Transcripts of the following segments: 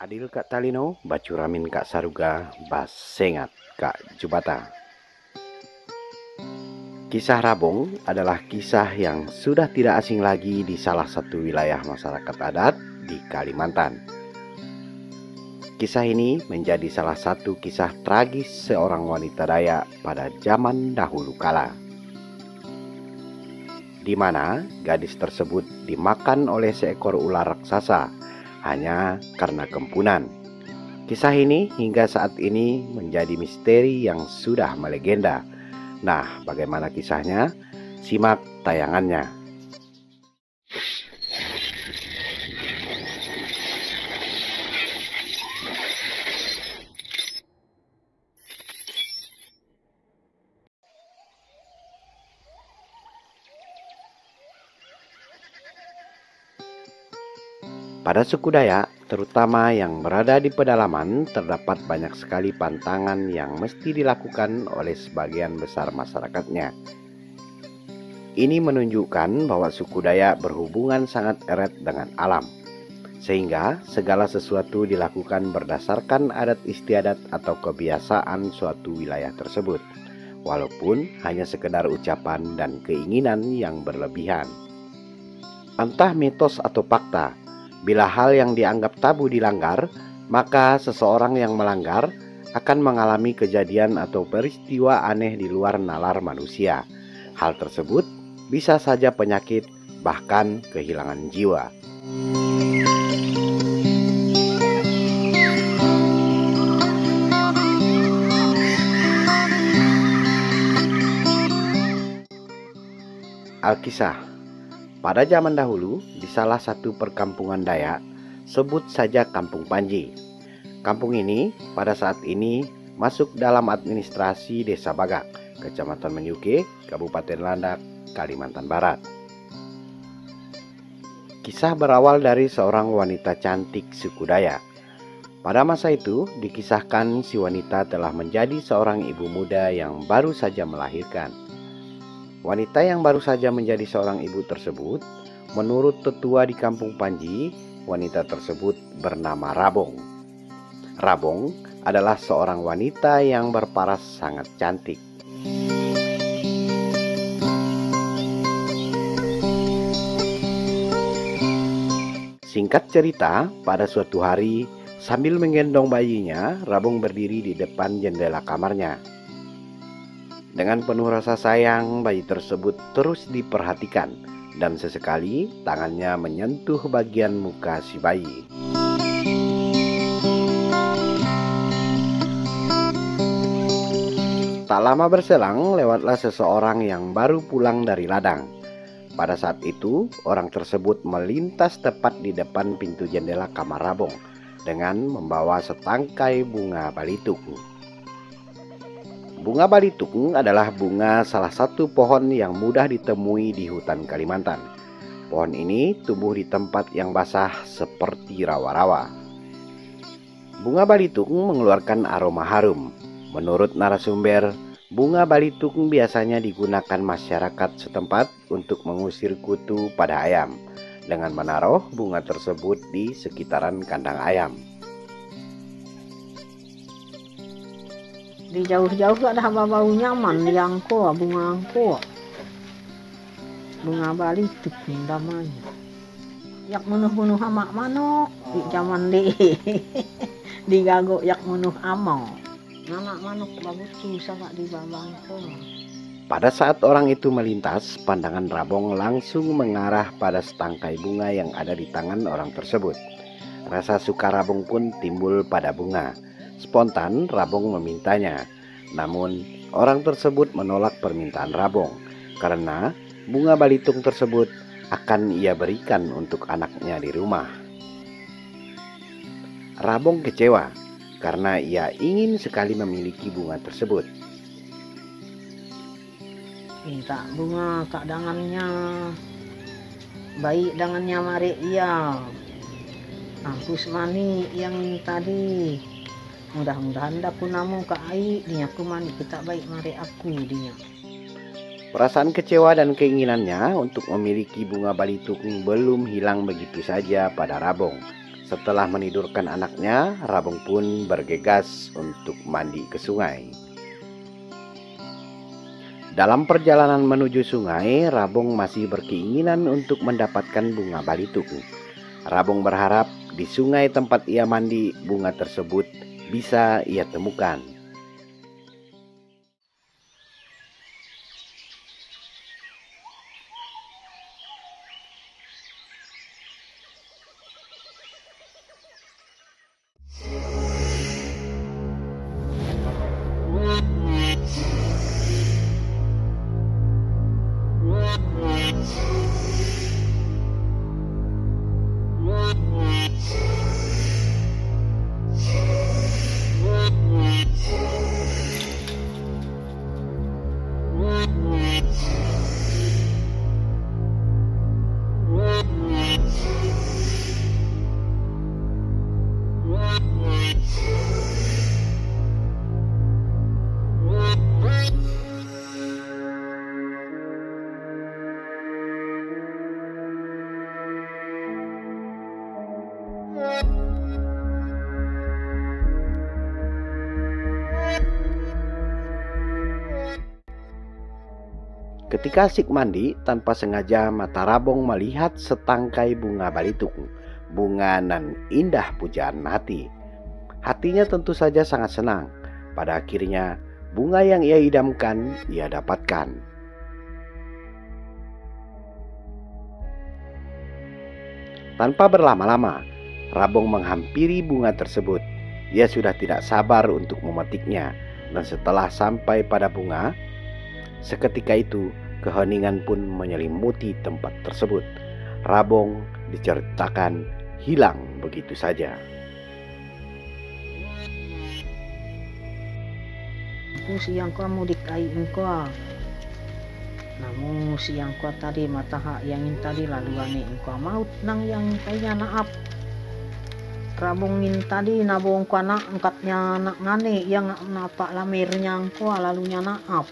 Adil Kak Talino, Bacuramin Kak Saruga, Basengat Kak Jubata. Kisah Rabong adalah kisah yang sudah tidak asing lagi di salah satu wilayah masyarakat adat di Kalimantan. Kisah ini menjadi salah satu kisah tragis seorang wanita Dayak pada zaman dahulu kala, di mana gadis tersebut dimakan oleh seekor ular raksasa hanya karena kempunan. Kisah ini hingga saat ini menjadi misteri yang sudah melegenda. Nah, bagaimana kisahnya? Simak tayangannya. Pada suku Dayak, terutama yang berada di pedalaman, terdapat banyak sekali pantangan yang mesti dilakukan oleh sebagian besar masyarakatnya. Ini menunjukkan bahwa suku Dayak berhubungan sangat erat dengan alam, sehingga segala sesuatu dilakukan berdasarkan adat istiadat atau kebiasaan suatu wilayah tersebut, walaupun hanya sekedar ucapan dan keinginan yang berlebihan. Entah mitos atau fakta, bila hal yang dianggap tabu dilanggar, maka seseorang yang melanggar akan mengalami kejadian atau peristiwa aneh di luar nalar manusia. Hal tersebut bisa saja penyakit, bahkan kehilangan jiwa. Alkisah. Pada zaman dahulu, di salah satu perkampungan Dayak, sebut saja Kampung Panji. Kampung ini pada saat ini masuk dalam administrasi Desa Bagak, Kecamatan Menyuke, Kabupaten Landak, Kalimantan Barat. Kisah berawal dari seorang wanita cantik suku Dayak. Pada masa itu, dikisahkan si wanita telah menjadi seorang ibu muda yang baru saja melahirkan. Wanita yang baru saja menjadi seorang ibu tersebut, menurut tetua di Kampung Panji, wanita tersebut bernama Rabong. Rabong adalah seorang wanita yang berparas sangat cantik. Singkat cerita, pada suatu hari, sambil menggendong bayinya, Rabong berdiri di depan jendela kamarnya. Dengan penuh rasa sayang, bayi tersebut terus diperhatikan dan sesekali tangannya menyentuh bagian muka si bayi. Tak lama berselang, lewatlah seseorang yang baru pulang dari ladang. Pada saat itu, orang tersebut melintas tepat di depan pintu jendela kamar Rabong dengan membawa setangkai bunga balitung. Bunga balitung adalah bunga salah satu pohon yang mudah ditemui di hutan Kalimantan. Pohon ini tumbuh di tempat yang basah seperti rawa-rawa. Bunga balitung mengeluarkan aroma harum. Menurut narasumber, bunga balitung biasanya digunakan masyarakat setempat untuk mengusir kutu pada ayam, dengan menaruh bunga tersebut di sekitaran kandang ayam. Di jauh-jauh gak ada bau nyaman di angko, bunga angko, bunga balitung namanya. Yak menuh-menuh hamak manok di zaman di gago yak menuh amau. Anak manok bagus sangat di bangko. Pada saat orang itu melintas, pandangan Rabong langsung mengarah pada setangkai bunga yang ada di tangan orang tersebut. Rasa suka Rabong pun timbul pada bunga. Spontan Rabong memintanya, namun orang tersebut menolak permintaan Rabong karena bunga balitung tersebut akan ia berikan untuk anaknya di rumah. Rabong kecewa karena ia ingin sekali memiliki bunga tersebut. Minta bunga kak dangannya, baik dangannya mari iya. Hapus mani yang tadi. Mudah-mudahan dah namu ke air dia aku mani kita baik mari aku dia. Perasaan kecewa dan keinginannya untuk memiliki bunga balitung belum hilang begitu saja pada Rabong. Setelah menidurkan anaknya, Rabong pun bergegas untuk mandi ke sungai. Dalam perjalanan menuju sungai, Rabong masih berkeinginan untuk mendapatkan bunga balitung. Rabong berharap di sungai tempat ia mandi, bunga tersebut bisa ia temukan. Ketika asik mandi, tanpa sengaja mata Rabong melihat setangkai bunga balitung, bunga nan indah pujaan hati. Hatinya tentu saja sangat senang. Pada akhirnya, bunga yang ia idamkan, ia dapatkan. Tanpa berlama-lama, Rabong menghampiri bunga tersebut. Ia sudah tidak sabar untuk memetiknya, dan setelah sampai pada bunga, seketika itu keheningan pun menyelimuti tempat tersebut. Rabong diceritakan hilang begitu saja. Siang kamu dikai engkau. Namun siang kau tadi mataha yang tadi lalu ane engkau maut nang yang kaya naap. Rabongin tadi nabong ko anak angkatnya anak ngane yang napak lamirnya engkau lalunya naap.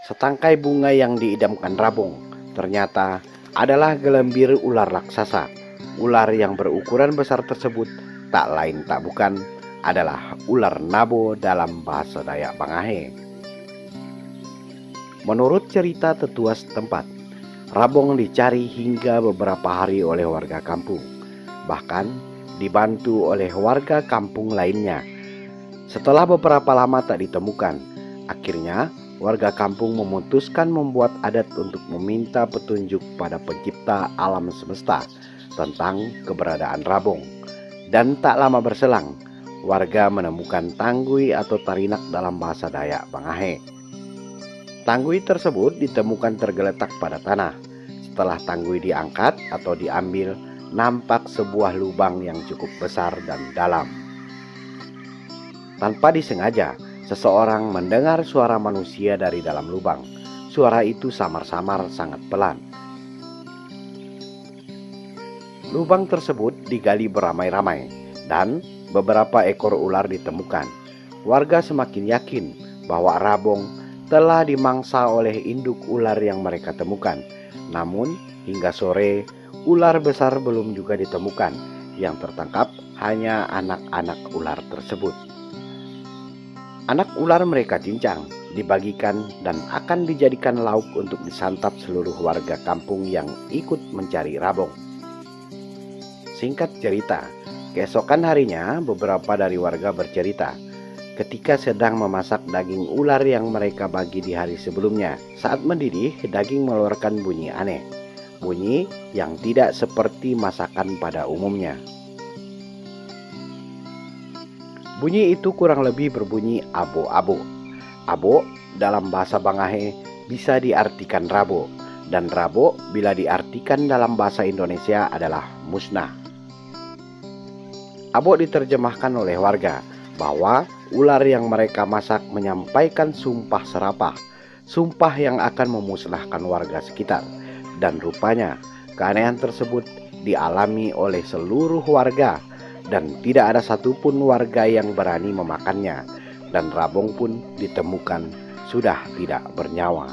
Setangkai bunga yang diidamkan Rabong ternyata adalah gelembir ular raksasa. Ular yang berukuran besar tersebut tak lain tak bukan adalah ular nabo dalam bahasa Dayak Bangahe. Menurut cerita tetua setempat, Rabong dicari hingga beberapa hari oleh warga kampung, bahkan dibantu oleh warga kampung lainnya. Setelah beberapa lama tak ditemukan, akhirnya warga kampung memutuskan membuat adat untuk meminta petunjuk pada pencipta alam semesta tentang keberadaan Rabong. Dan tak lama berselang, warga menemukan tanggui atau tarinak dalam bahasa Dayak Bangahe. Tanggui tersebut ditemukan tergeletak pada tanah. Setelah tanggui diangkat atau diambil, nampak sebuah lubang yang cukup besar dan dalam. Tanpa disengaja, seseorang mendengar suara manusia dari dalam lubang. Suara itu samar-samar sangat pelan. Lubang tersebut digali beramai-ramai dan beberapa ekor ular ditemukan. Warga semakin yakin bahwa Rabong telah dimangsa oleh induk ular yang mereka temukan. Namun hingga sore, ular besar belum juga ditemukan. Yang tertangkap hanya anak-anak ular tersebut. Anak ular mereka cincang, dibagikan dan akan dijadikan lauk untuk disantap seluruh warga kampung yang ikut mencari Rabong. Singkat cerita, keesokan harinya beberapa dari warga bercerita ketika sedang memasak daging ular yang mereka bagi di hari sebelumnya. Saat mendidih, daging mengeluarkan bunyi aneh, bunyi yang tidak seperti masakan pada umumnya. Bunyi itu kurang lebih berbunyi abo-abo. Abo dalam bahasa Bangahe bisa diartikan rabo, dan rabo bila diartikan dalam bahasa Indonesia adalah musnah. Abo diterjemahkan oleh warga bahwa ular yang mereka masak menyampaikan sumpah serapah, sumpah yang akan memusnahkan warga sekitar. Dan rupanya keanehan tersebut dialami oleh seluruh warga, dan tidak ada satupun warga yang berani memakannya. dan Rabong pun ditemukan sudah tidak bernyawa.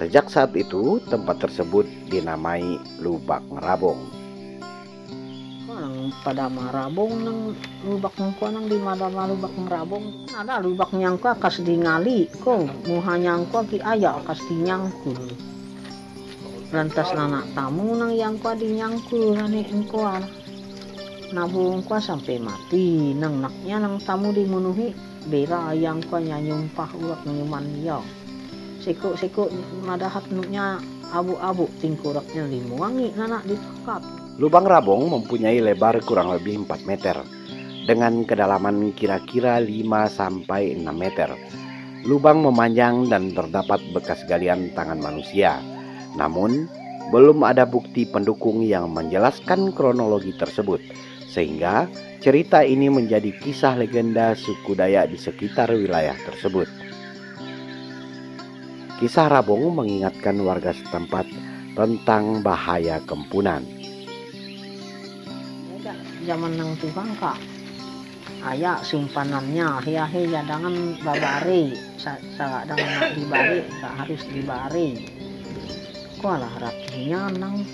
Sejak saat itu, tempat tersebut dinamai Lubang Rabong. Orang pada marabong nang lubak ko nang di madama lubak rabong. Ada lubak nyangko kas di ngali ko. Muha nyangko ki aya kas di nyangkul. Lantas nanak tamu nang yang ko di nyangkul rani engko nabung ko sampai mati. Nang naknya nang tamu dimenuhi bera yang ko nyanyumpah urak nyuman yo. Seko madahat nuknya abu-abu tingkuraknya limuangi nanak ditangkap. Lubang Rabong mempunyai lebar kurang lebih 4 meter dengan kedalaman kira-kira 5-6 meter. Lubang memanjang dan terdapat bekas galian tangan manusia. Namun, belum ada bukti pendukung yang menjelaskan kronologi tersebut, sehingga cerita ini menjadi kisah legenda suku Dayak di sekitar wilayah tersebut. Kisah Rabong mengingatkan warga setempat tentang bahaya kempunan. Zaman nang Tuhan kak, ayak sumpanannya, hiya dengan babari, dengan nak dibari, tak harus dibari. Kualah rapinya nang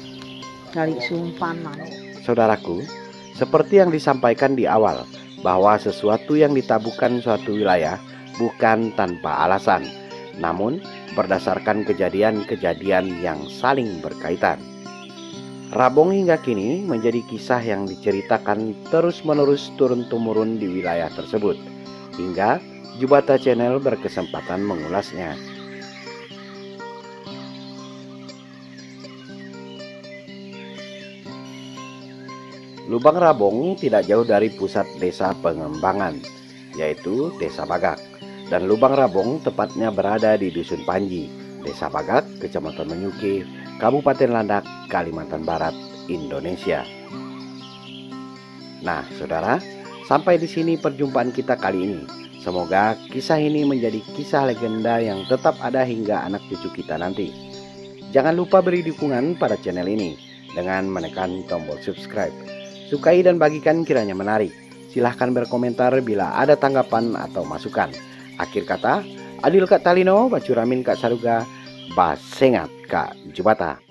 dari sumpanan. Saudaraku, seperti yang disampaikan di awal, bahwa sesuatu yang ditabuhkan suatu wilayah bukan tanpa alasan, namun berdasarkan kejadian-kejadian yang saling berkaitan. Rabong hingga kini menjadi kisah yang diceritakan terus-menerus turun-temurun di wilayah tersebut, hingga Jubata Channel berkesempatan mengulasnya. Lubang Rabong tidak jauh dari pusat desa pengembangan, yaitu Desa Bagak. Dan Lubang Rabong tepatnya berada di Dusun Panji, Desa Bagak, Kecamatan Menyuke, Kabupaten Landak, Kalimantan Barat, Indonesia. Nah, saudara, sampai di sini perjumpaan kita kali ini. Semoga kisah ini menjadi kisah legenda yang tetap ada hingga anak cucu kita nanti. Jangan lupa beri dukungan pada channel ini dengan menekan tombol subscribe. Sukai dan bagikan kiranya menarik. Silahkan berkomentar bila ada tanggapan atau masukan. Akhir kata, adil Kak Talino, bacuramin Kak Saruga, basengat Kak Jubata.